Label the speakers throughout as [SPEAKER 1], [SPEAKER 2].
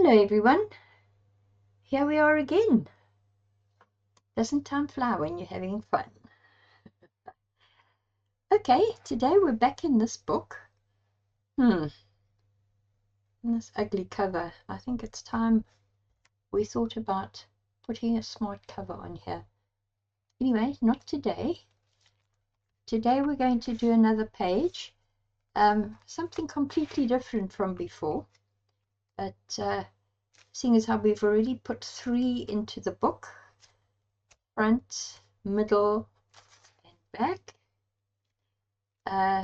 [SPEAKER 1] Hello everyone, here we are again. Doesn't time fly when you're having fun? Okay, today we're back in this book. In this ugly cover. I think it's time we thought about putting a smart cover on here. Anyway, not today. Today we're going to do another page. Something completely different from before. But seeing as how we've already put 3 into the book, front, middle and back,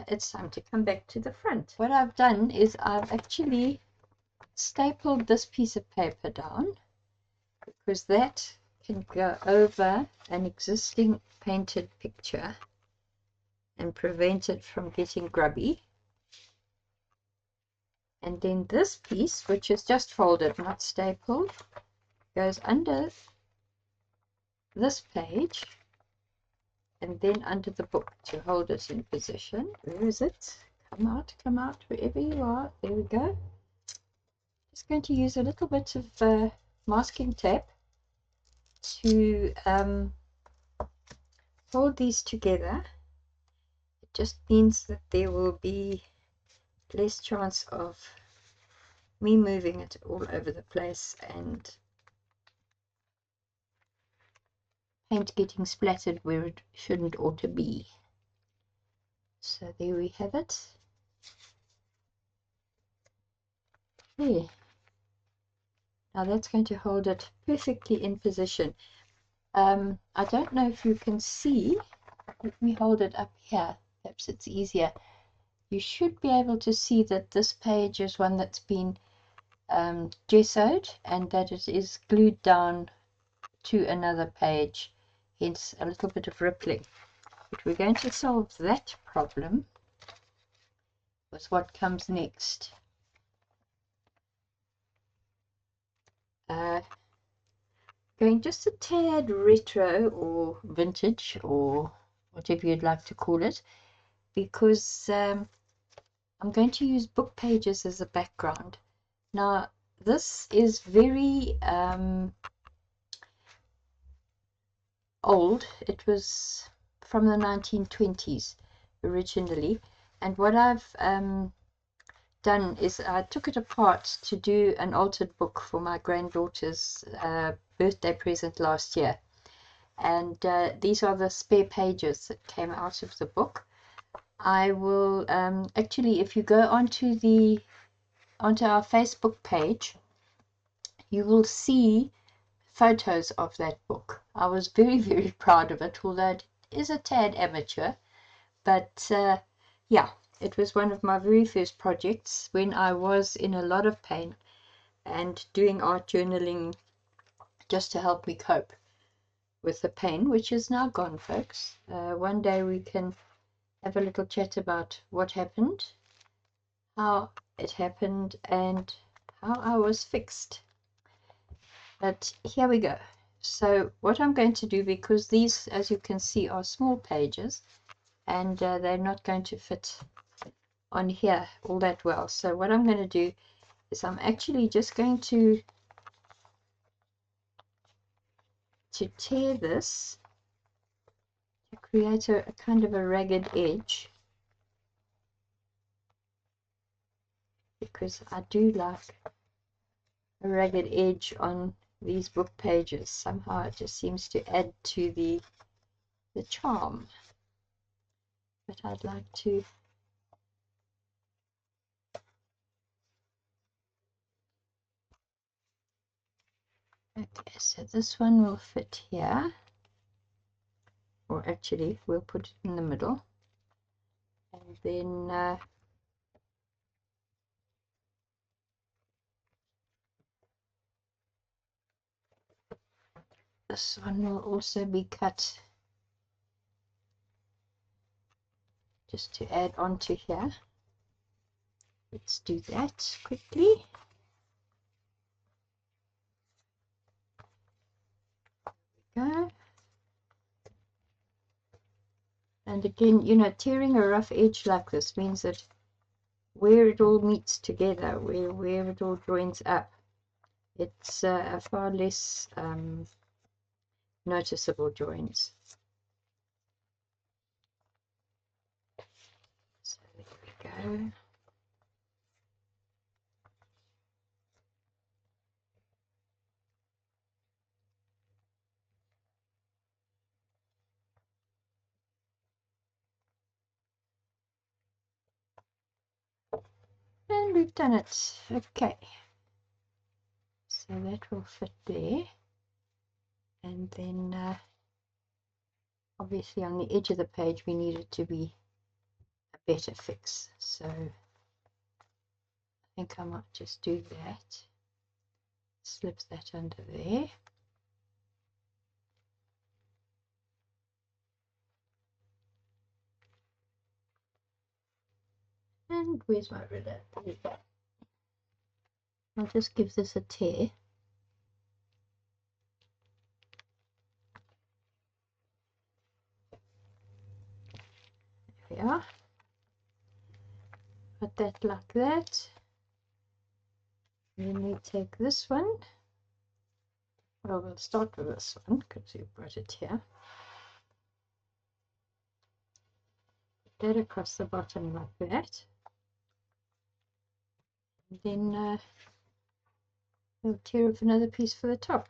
[SPEAKER 1] it's time to come back to the front. What I've done is I've actually stapled this piece of paper down because that can go over an existing painted picture and prevent it from getting grubby. And then this piece, which is just folded, not stapled, goes under this page and then under the book to hold it in position. Where is it? Come out, wherever you are. There we go. Just going to use a little bit of masking tape to hold these together. It just means that there will be less chance of me moving it all over the place and paint getting splattered where it shouldn't ought to be. So there we have it. There. Now that's going to hold it perfectly in position. I don't know if you can see. Let me hold it up here. Perhaps it's easier. You should be able to see that this page is one that's been gessoed and that it is glued down to another page, hence a little bit of rippling. But we're going to solve that problem with what comes next. Going just a tad retro or vintage or whatever you'd like to call it, because I'm going to use book pages as a background. Now this is very old. It was from the 1920s originally, and what I've done is I took it apart to do an altered book for my granddaughter's birthday present last year, and these are the spare pages that came out of the book. I will actually, if you go onto our Facebook page, you will see photos of that book. I was very proud of it, although it is a tad amateur, but yeah, it was one of my very first projects when I was in a lot of pain and doing art journaling just to help me cope with the pain, which is now gone, folks. One day we can have a little chat about what happened, how it happened, and how I was fixed. But here we go. So what I'm going to do, because these, as you can see, are small pages and they're not going to fit on here all that well, so what I'm going to do is I'm actually just going to tear this to create a kind of a ragged edge, because I do like a ragged edge on these book pages. Somehow it just seems to add to the charm. But I'd like to okay, so this one will fit here, or actually we'll put it in the middle, and then this one will also be cut just to add on to here. Let's do that quickly. Go. And again, you know, tearing a rough edge like this means that where it all meets together, where it all joins up, It's a far less noticeable joins. So there we go. And we've done it. Okay. So that will fit there. And then obviously on the edge of the page we need it to be a better fix. So I think I might just do that. Slip that under there. And where's my ruler? I'll just give this a tear. There we are. Put that like that. And then we take this one. Well, we'll start with this one because you brought it here. Put that across the bottom like that. And then we'll tear off another piece for the top.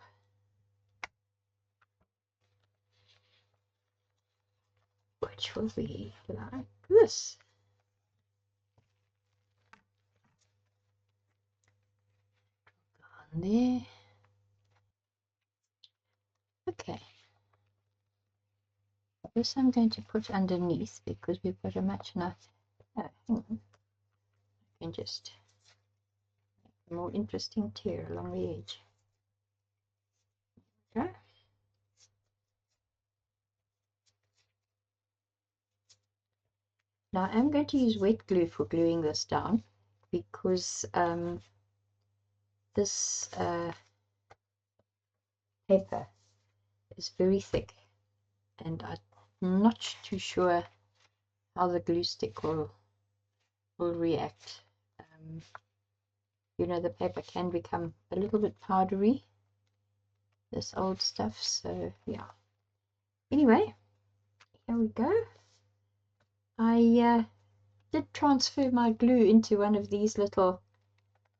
[SPEAKER 1] Which will be like this. On there. Okay. This I'm going to put underneath because we've got a much nice. Oh, hang on. I can just make a more interesting tear along the edge. Okay. Now I'm going to use wet glue for gluing this down because this paper is very thick and I'm not too sure how the glue stick will react. You know, the paper can become a little bit powdery, this old stuff, so yeah. Anyway, here we go. I did transfer my glue into one of these little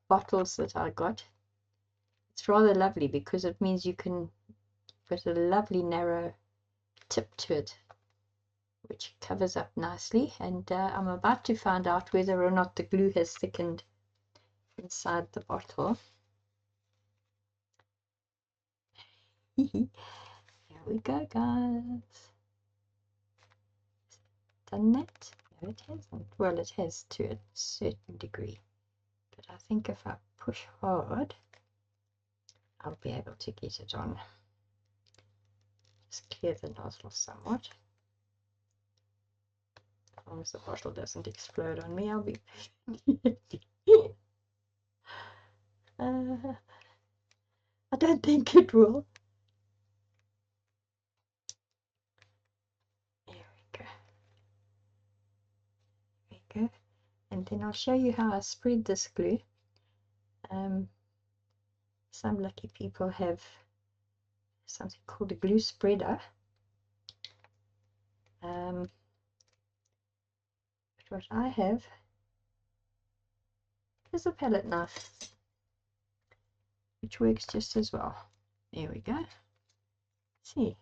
[SPEAKER 1] bottles that I got. It's rather lovely because it means you can put a lovely narrow tip to it, which covers up nicely. And I'm about to find out whether or not the glue has thickened inside the bottle. Here we go, guys. Done that? No, it hasn't. Well, it has to a certain degree, but I think if I push hard, I'll be able to get it on. Just clear the nozzle somewhat. As long as the bottle doesn't explode on me, I'll be I don't think it will. There we go. There we go. And then I'll show you how I spread this glue. Some lucky people have something called a glue spreader. But what I have is a palette knife, which works just as well. There we go. See.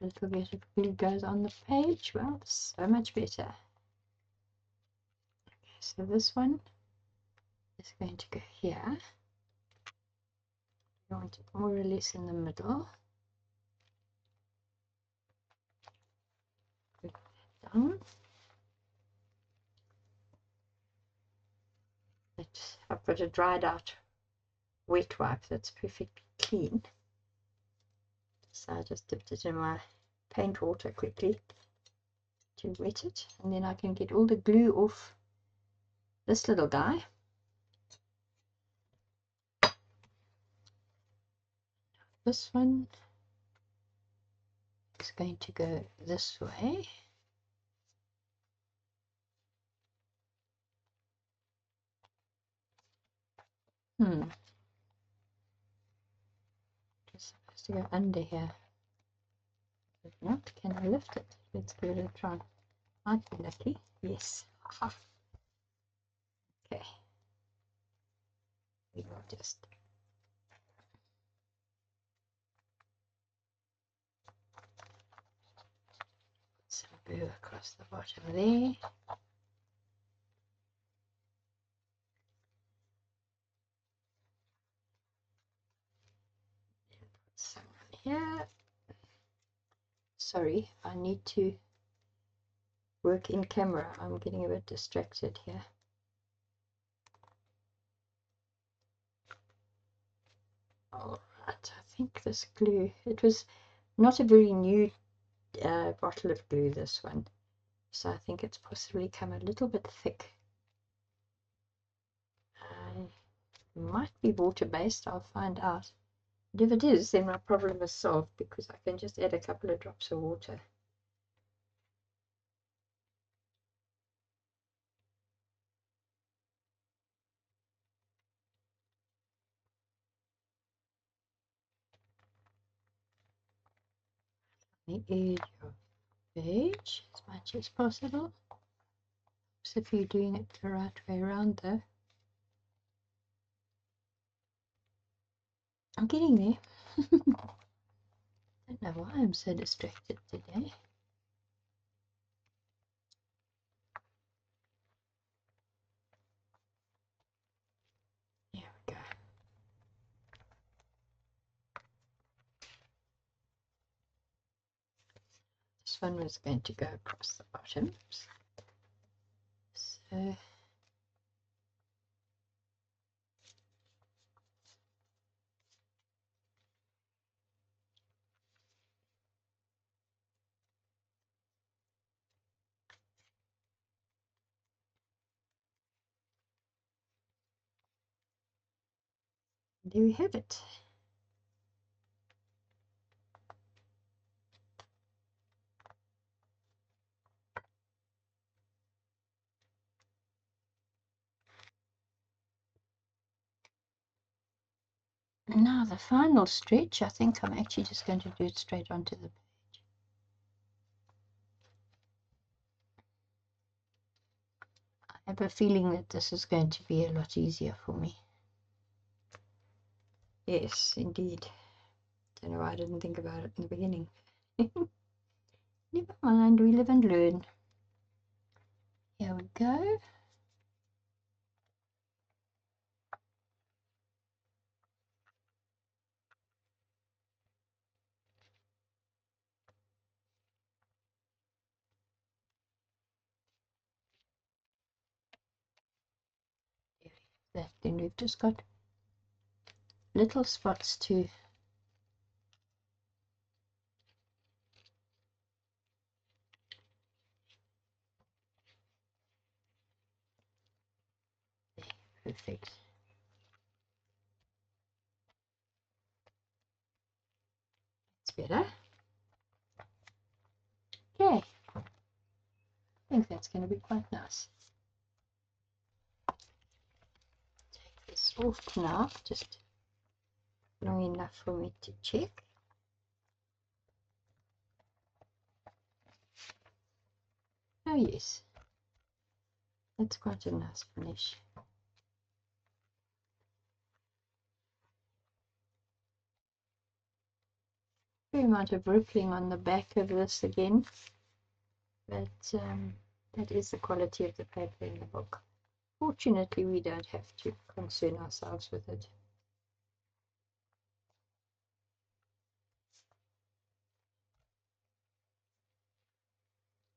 [SPEAKER 1] A little bit of glue goes on the page. Well, so much better. Okay, so this one is going to go here. You want it more or less in the middle. Put that down. I've got a dried out wet wipe that's perfectly clean. So I just dipped it in my paint water quickly to wet it, and then I can get all the glue off this little guy. This one is going to go this way. It's supposed to go under here. If not, can I lift it? Let's give it a try. Might be lucky. Yes. Aha. Okay. We will just put some glue across the bottom there. Put some here. Sorry, I need to work in camera. I'm getting a bit distracted here. All right, I think this glue, it was not a very new bottle of glue, this one, so I think it's possibly come a little bit thick. Might be water-based, I'll find out. But if it is, then my problem is solved, because I can just add a couple of drops of water. The edge of the page as much as possible. So if you're doing it the right way around, though. I'm getting there. I don't know why I'm so distracted today. There we go. This one was going to go across the bottom. So there we have it. Now the final stretch, I think I'm actually just going to do it straight onto the page. I have a feeling that this is going to be a lot easier for me. Yes, indeed. Don't know why I didn't think about it in the beginning. Never mind, we live and learn. Here we go. Then we've just got little spots to perfect. It's better. Okay. I think that's going to be quite nice. Take this off now, just long enough for me to check. Oh yes, that's quite a nice finish. Very amount of rippling on the back of this again, but that is the quality of the paper in the book. Fortunately, we don't have to concern ourselves with it.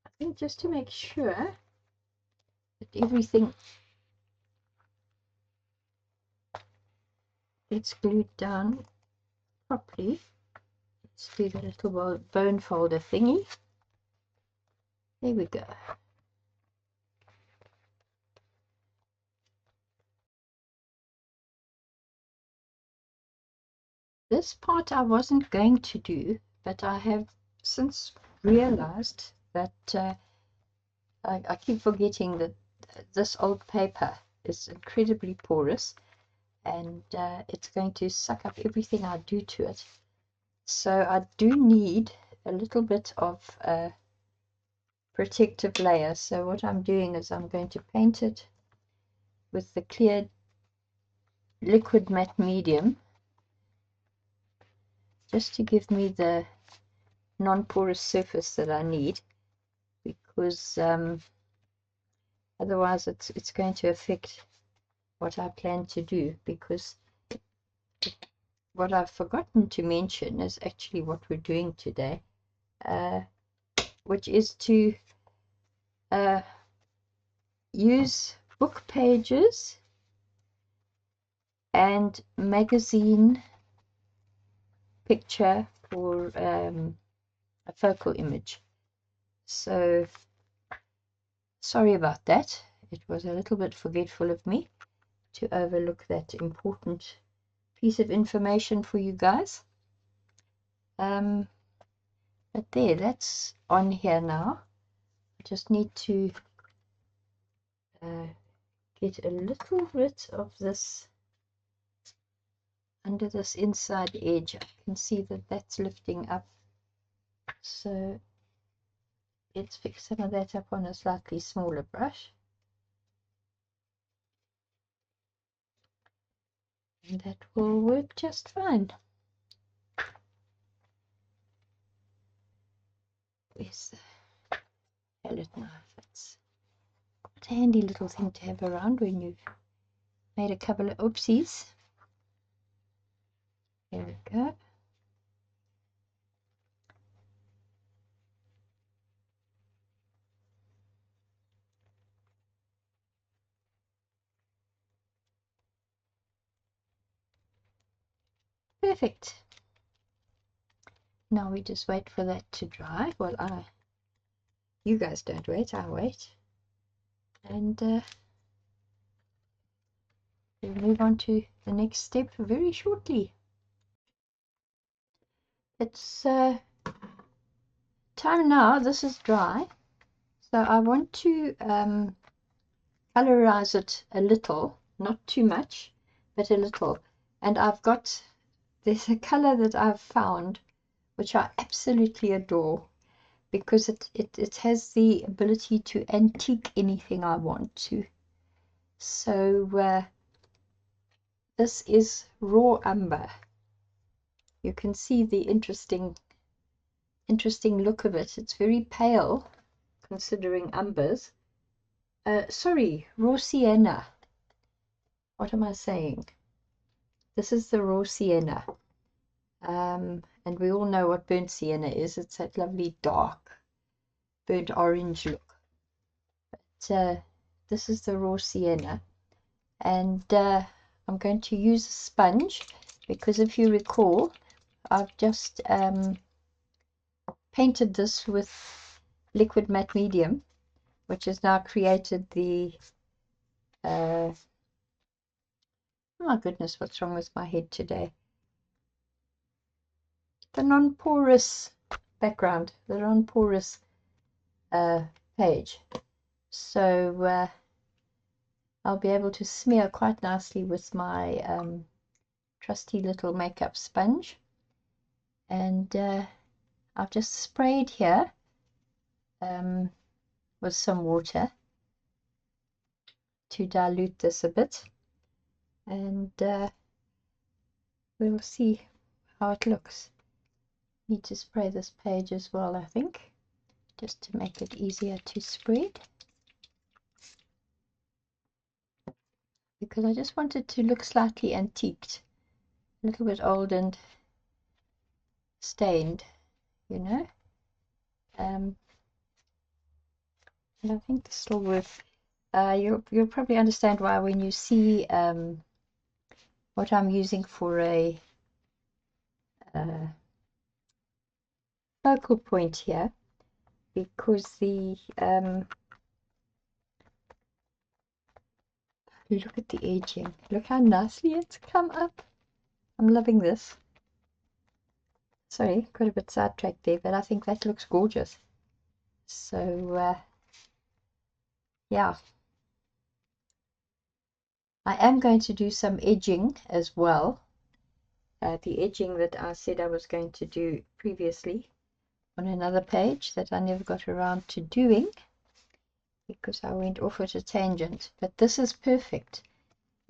[SPEAKER 1] I think just to make sure that everything gets glued down properly, let's do the little bone folder thingy. There we go. This part I wasn't going to do, but I have since realized that I keep forgetting that this old paper is incredibly porous, and it's going to suck up everything I do to it. So I do need a little bit of a protective layer. So what I'm doing is I'm going to paint it with the clear liquid matte medium, just to give me the non-porous surface that I need, because otherwise it's going to affect what I plan to do. Because what I've forgotten to mention is actually what we're doing today, which is to use book pages and magazine picture for a focal image. So sorry about that. It was a little bit forgetful of me to overlook that important piece of information for you guys. But there, that's on here now. I just need to get a little bit of this under this inside edge. I can see that that's lifting up, so let's fix some of that up on a slightly smaller brush, and that will work just fine. Where's the palette knife? It's a handy little thing to have around when you've made a couple of oopsies. There we go. Perfect. Now we just wait for that to dry. Well, you guys don't wait, I wait. And we'll move on to the next step very shortly. It's time now. This is dry, so I want to colorize it a little, not too much, but a little. And there's a color that I've found which I absolutely adore, because it has the ability to antique anything I want to. So this is raw umber. You can see the interesting look of it. It's very pale considering umbers. Sorry, raw sienna. What am I saying? This is the raw sienna. And we all know what burnt sienna is. It's that lovely dark burnt orange look. But this is the raw sienna. And I'm going to use a sponge, because if you recall, I've just painted this with liquid matte medium, which has now created the oh my goodness, what's wrong with my head today? The non-porous background, the non-porous page. So I'll be able to smear quite nicely with my trusty little makeup sponge. And I've just sprayed here with some water to dilute this a bit, and we'll see how it looks. Need to spray this page as well, I think, just to make it easier to spread, because I just want it to look slightly antiqued, a little bit old and stained, you know. And I think this will work. You'll probably understand why when you see what I'm using for a focal point here, because the look at the aging. Look how nicely it's come up. I'm loving this. Sorry, got a bit sidetracked there, but I think that looks gorgeous. So, yeah. I am going to do some edging as well. The edging that I said I was going to do previously on another page that I never got around to doing because I went off at a tangent. But this is perfect.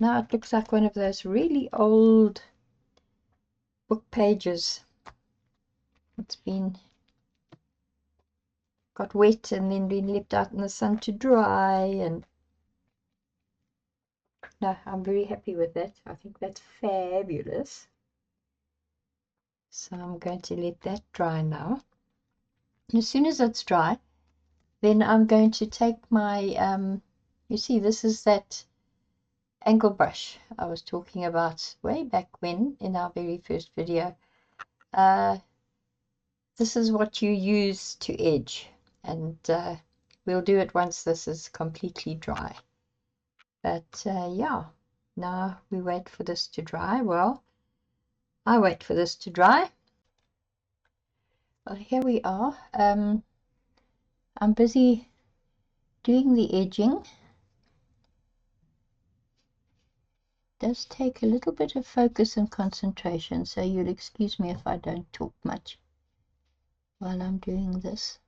[SPEAKER 1] Now it looks like one of those really old book pages. It's been got wet and then been left out in the sun to dry, and no, I'm very happy with that. I think that's fabulous. So I'm going to let that dry now. And as soon as it's dry, then I'm going to take my, you see, this is that angle brush I was talking about way back when in our very first video. This is what you use to edge, and we'll do it once this is completely dry. But yeah, now we wait for this to dry. Well, I wait for this to dry. Well, here we are. I'm busy doing the edging. It does take a little bit of focus and concentration, so you'll excuse me if I don't talk much while I'm doing this.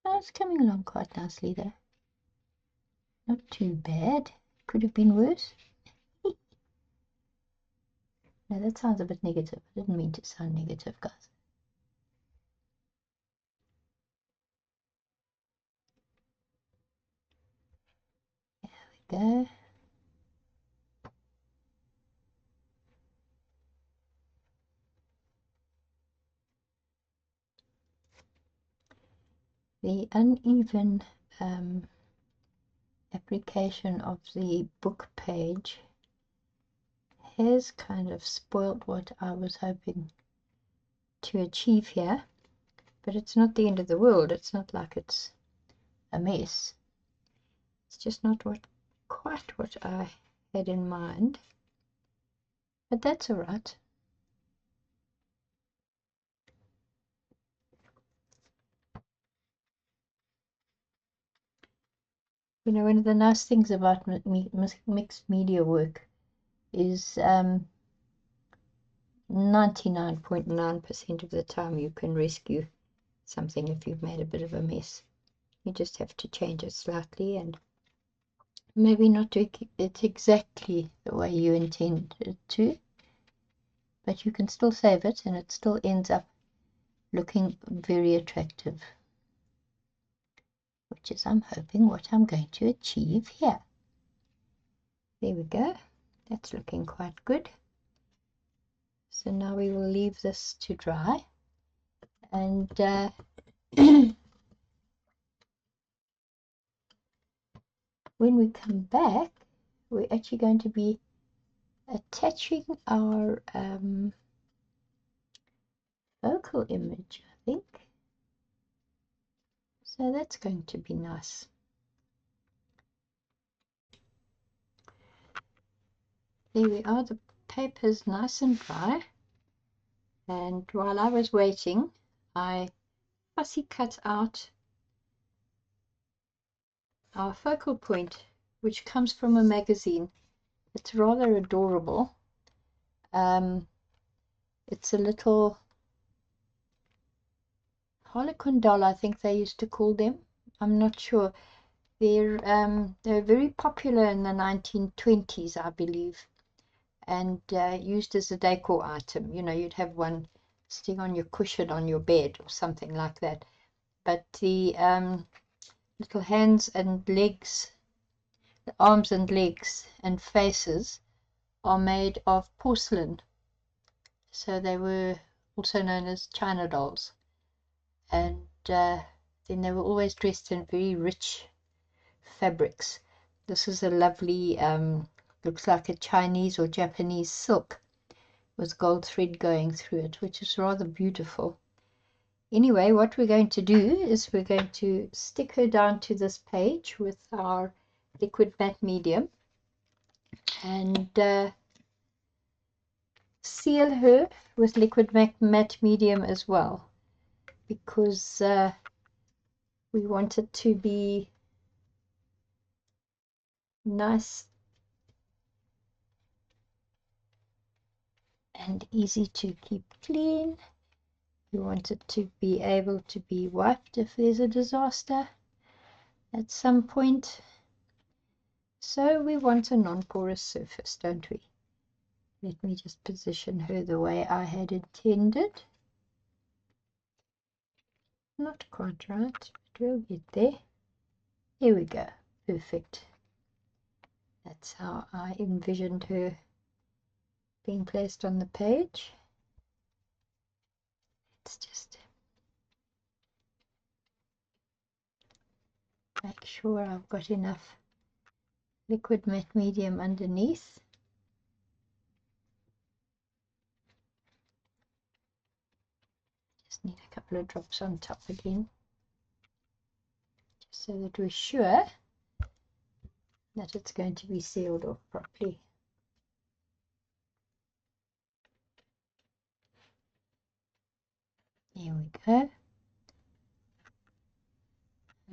[SPEAKER 1] Oh, it's coming along quite nicely there. Not too bad. Could have been worse. No, that sounds a bit negative. I didn't mean to sound negative, guys. There we go. The uneven application of the book page has kind of spoilt what I was hoping to achieve here, but it's not the end of the world. It's not like it's a mess. It's just not quite what I had in mind, but that's all right. You know, one of the nice things about mixed media work is 99.9% of the time you can rescue something if you've made a bit of a mess. You just have to change it slightly and maybe not do it exactly the way you intend it to, but you can still save it and it still ends up looking very attractive, which is, I'm hoping, what I'm going to achieve here. There we go. That's looking quite good. So now we will leave this to dry, and when we come back, we're actually going to be attaching our focal image, I think. So that's going to be nice. There we are, the paper's nice and dry. And while I was waiting, I fussy cut out our focal point, which comes from a magazine. It's rather adorable. It's a little Harlequin doll, I think they used to call them. I'm not sure. They're very popular in the 1920s, I believe, and used as a decor item. You know, you'd have one sitting on your cushion on your bed or something like that. But the little hands and legs, the arms and legs and faces are made of porcelain. So they were also known as China dolls. And then they were always dressed in very rich fabrics. This is a lovely, looks like a Chinese or Japanese silk with gold thread going through it, which is rather beautiful. Anyway, what we're going to do is we're going to stick her down to this page with our liquid matte medium, and seal her with liquid matte medium as well, because we want it to be nice and easy to keep clean. We want it to be able to be wiped if there's a disaster at some point. So we want a non-porous surface, don't we? Let me just position her the way I had intended. Not quite right, but we'll get there. Here we go. Perfect. That's how I envisioned her being placed on the page. Let's just make sure I've got enough liquid matte medium underneath. Just need a couple of drops on top again, just so that we're sure that it's going to be sealed off properly. There we go.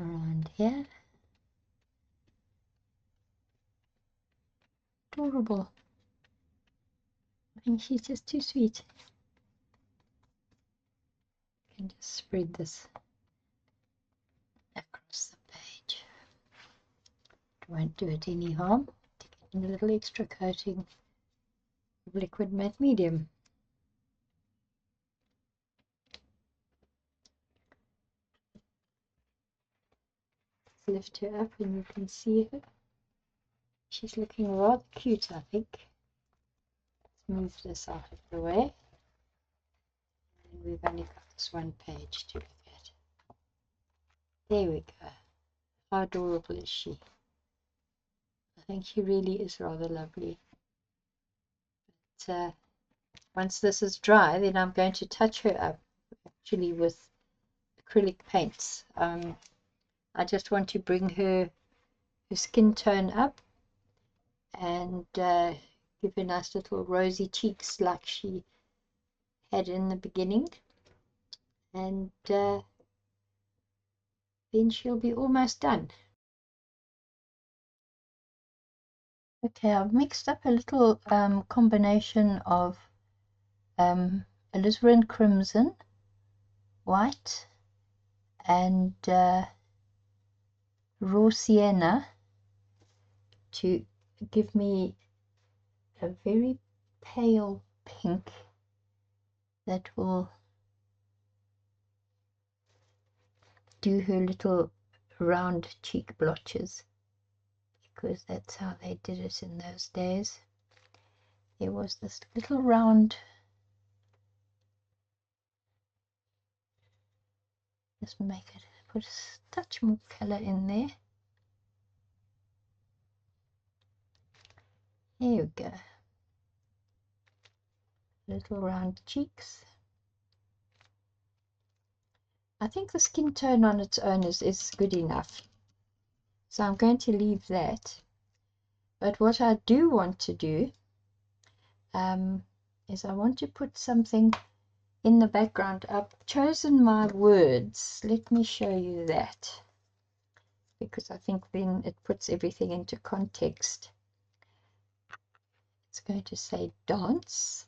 [SPEAKER 1] Around here. Adorable. I think she's just too sweet. I can just spread this across the page. It won't do it any harm to get in a little extra coating of liquid matte medium. Lift her up and you can see her. She's looking rather cute, I think. Let's move this out of the way. And we've only got this one page to look at. There we go. How adorable is she? I think she really is rather lovely. But once this is dry, then I'm going to touch her up actually with acrylic paints. I just want to bring her skin tone up and give her nice little rosy cheeks like she had in the beginning, and then she'll be almost done. Okay, I've mixed up a little combination of alizarin crimson, white, and raw sienna to give me a very pale pink that will do her little round cheek blotches, because that's how they did it in those days. There was this little round, just make it, put a touch more color in there. There you go. Little round cheeks. I think the skin tone on its own is good enough. So I'm going to leave that. But what I do want to do is I want to put something in the background. I've chosen my words. Let me show you that, because I think then it puts everything into context. It's going to say dance.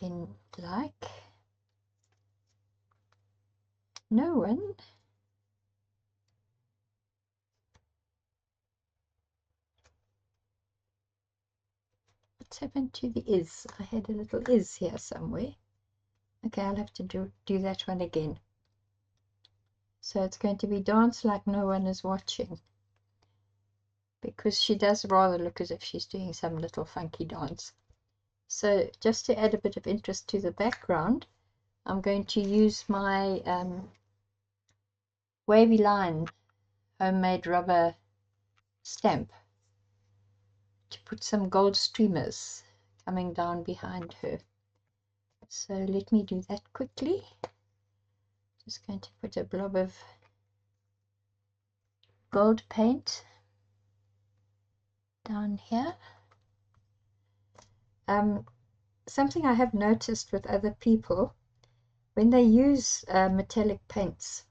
[SPEAKER 1] Then like no one. What's happened to the is? I had a little is here somewhere. Okay, I'll have to do that one again. So it's going to be dance like no one is watching, because she does rather look as if she's doing some little funky dance. So just to add a bit of interest to the background, I'm going to use my wavy line homemade rubber stamp to put some gold streamers coming down behind her. So let me do that quickly. Just going to put a blob of gold paint down here. Something I have noticed with other people, when they use metallic paints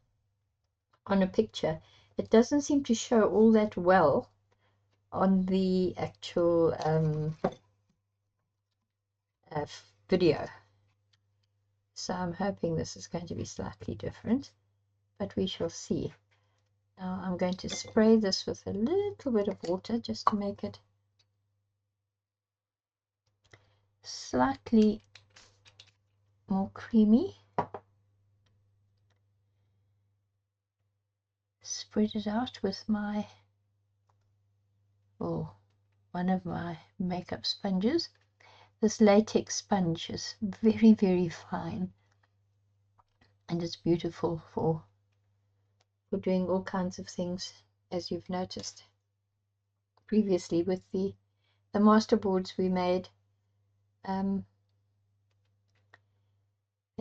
[SPEAKER 1] on a picture, it doesn't seem to show all that well on the actual video. So I'm hoping this is going to be slightly different, but we shall see. Now I'm going to spray this with a little bit of water just to make it slightly more creamy. Spread it out with my, one of my makeup sponges. This latex sponge is very, very fine, and it's beautiful for doing all kinds of things, as you've noticed previously with the masterboards we made. They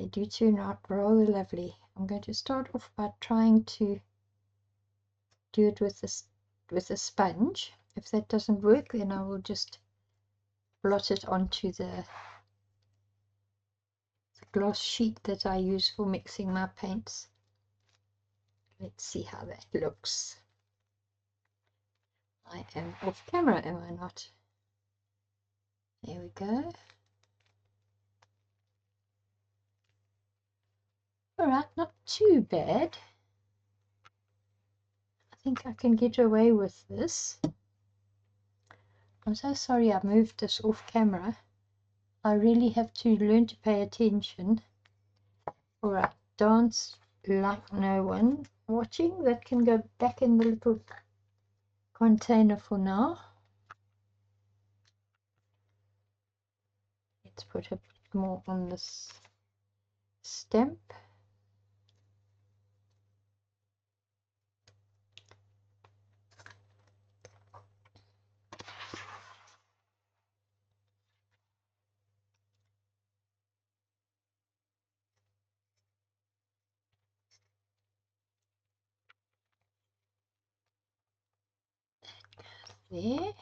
[SPEAKER 1] do turn out rather lovely. I'm going to start off by trying to do it with a sponge. If that doesn't work, then I will just blot it onto the glass sheet that I use for mixing my paints. Let's see how that looks. I am off camera, am I not? There we go. Alright, not too bad. I think I can get away with this. I'm so sorry I moved this off camera. I really have to learn to pay attention. Alright, dance like no one watching. That can go back in the little container for now. Let's put a bit more on this stamp. There.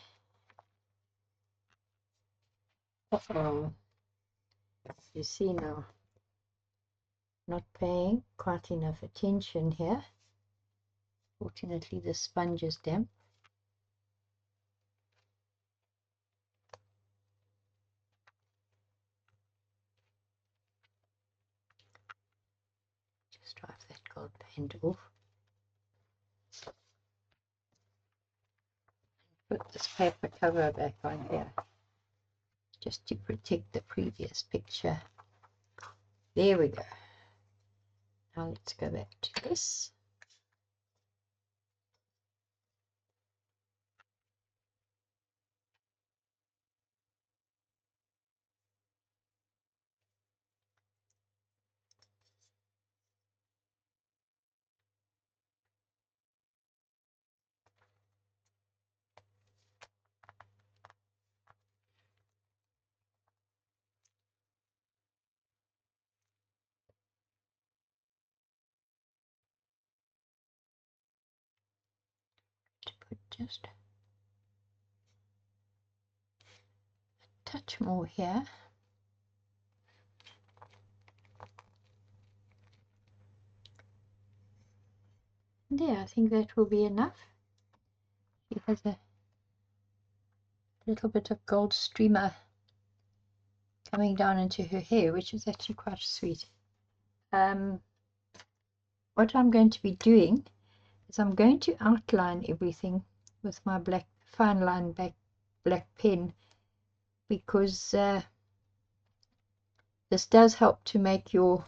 [SPEAKER 1] Uh-oh. You see now, not paying quite enough attention here. Fortunately, the sponge is damp. Just wipe that gold paint off. Put this paper cover back on here, just to protect the previous picture. There we go. Now let's go back to this. To put just a touch more here. There, I think that will be enough. She has a little bit of gold streamer coming down into her hair, which is actually quite sweet. What I'm going to be doing is I'm going to outline everything with my black fine line black pen, because this does help to make your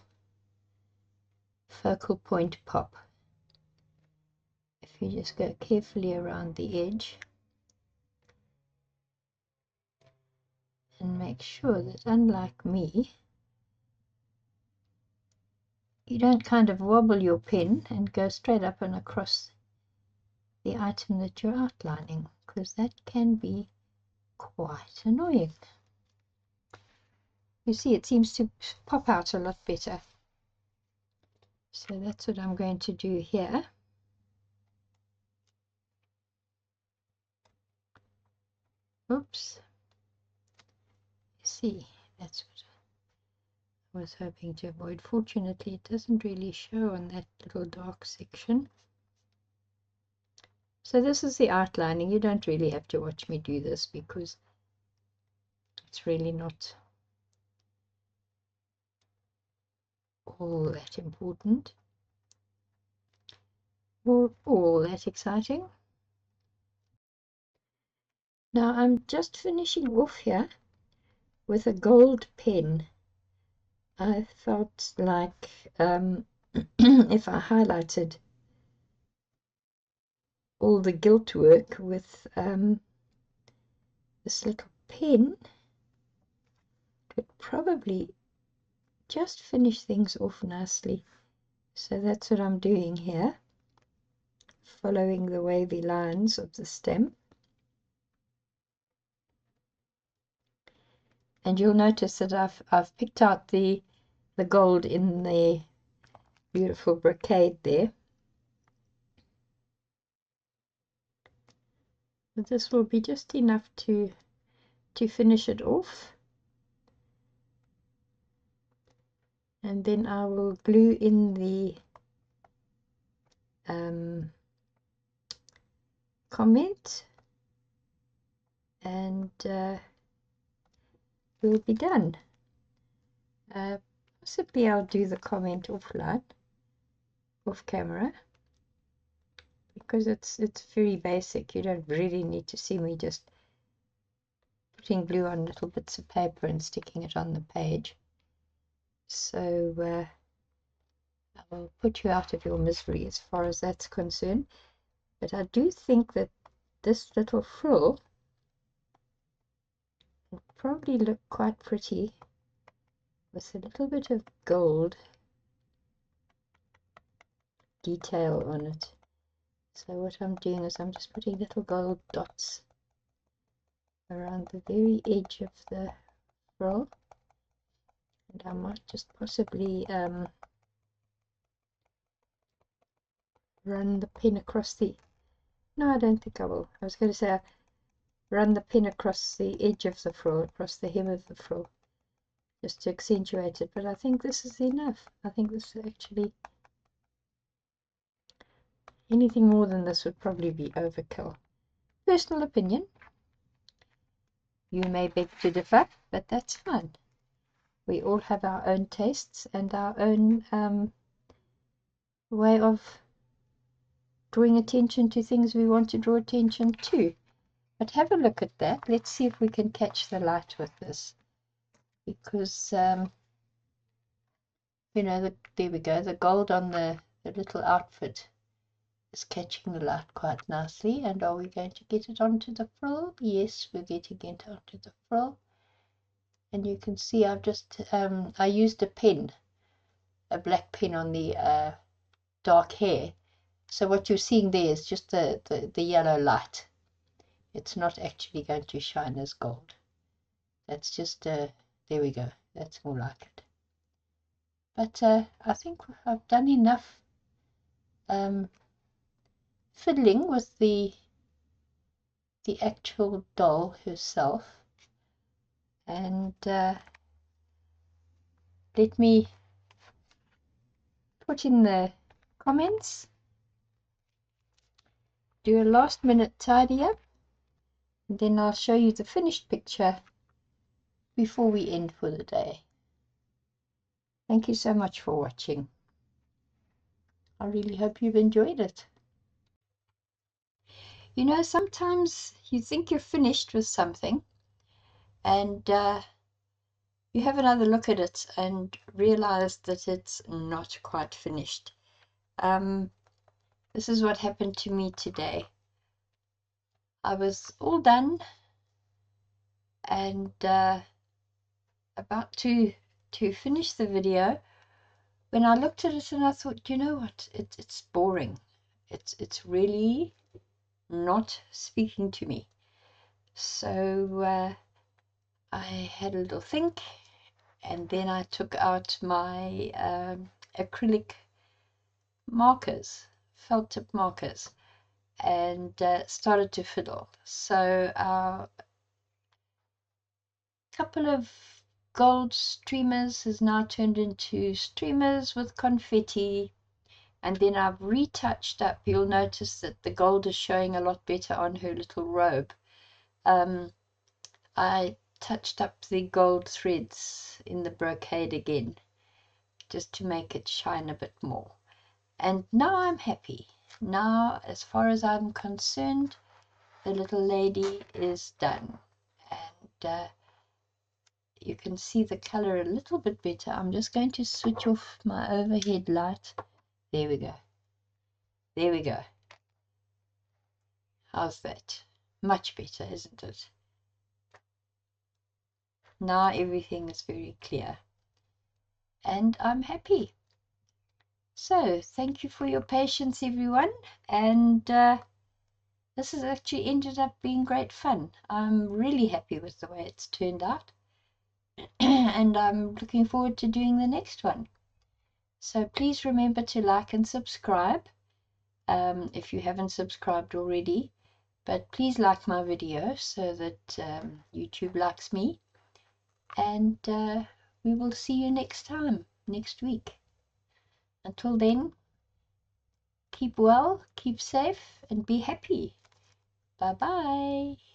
[SPEAKER 1] focal point pop. If you just go carefully around the edge and make sure that, unlike me, you don't kind of wobble your pen and go straight up and across the item that you're outlining, because that can be quite annoying. You see, it seems to pop out a lot better. So that's what I'm going to do here. see. That's what I was hoping to avoid. Fortunately, it doesn't really show on that little dark section. So this is the outlining. You don't really have to watch me do this because it's really not all that important or all that exciting. Now I'm just finishing off here with a gold pen. I felt like if I highlighted all the gilt work with this little pen, it would probably just finish things off nicely. So that's what I'm doing here, following the wavy lines of the stem. And you'll notice that I've picked out the gold in the beautiful brocade there. But this will be just enough to finish it off. And then I will glue in the comment, and we'll be done. Possibly I'll do the comment offline, off camera, because it's very basic. You don't really need to see me just putting glue on little bits of paper and sticking it on the page. So I will put you out of your misery as far as that's concerned. But I do think that this little frill will probably look quite pretty with a little bit of gold detail on it. So what I'm doing is I'm just putting little gold dots around the very edge of the frill, and I might just possibly run the pen across the, no, I don't think I will. I was going to say run the pen across the edge of the frill, across the hem of the frill, just to accentuate it, but I think this is enough. I think this is actually, anything more than this would probably be overkill. Personal opinion. You may beg to differ, but that's fine. We all have our own tastes and our own way of drawing attention to things we want to draw attention to. But have a look at that. Let's see if we can catch the light with this, because you know, there we go, the gold on the little outfit is catching the light quite nicely. And are we going to get it onto the frill? Yes, we're getting it onto the frill. And you can see I've just I used a pen, a black pen on the dark hair. So what you're seeing there is just the yellow light. It's not actually going to shine as gold. That's just, there we go. That's more like it. But I think I've done enough fiddling with the actual doll herself. And let me put in the comments, do a last minute tidy up, and then I'll show you the finished picture before we end for the day. Thank you so much for watching. I really hope you've enjoyed it. You know, sometimes you think you're finished with something, and you have another look at it and realize that it's not quite finished. This is what happened to me today. I was all done and about to finish the video when I looked at it and I thought, you know what, it's boring. It's really not speaking to me. So I had a little think, and then I took out my acrylic markers, felt tip markers, and started to fiddle. So couple of gold streamers has now turned into streamers with confetti. And then I've retouched up. You'll notice that the gold is showing a lot better on her little robe. I touched up the gold threads in the brocade again, just to make it shine a bit more. And now I'm happy. Now, as far as I'm concerned, the little lady is done. And you can see the color a little bit better. I'm just going to switch off my overhead light. There we go. There we go. How's that? Much better, isn't it? Now everything is very clear. And I'm happy. So, thank you for your patience, everyone. And this has actually ended up being great fun. I'm really happy with the way it's turned out. And I'm looking forward to doing the next one. So please remember to like and subscribe if you haven't subscribed already. But please like my video so that YouTube likes me. And we will see you next time, next week. Until then, keep well, keep safe, and be happy. Bye-bye.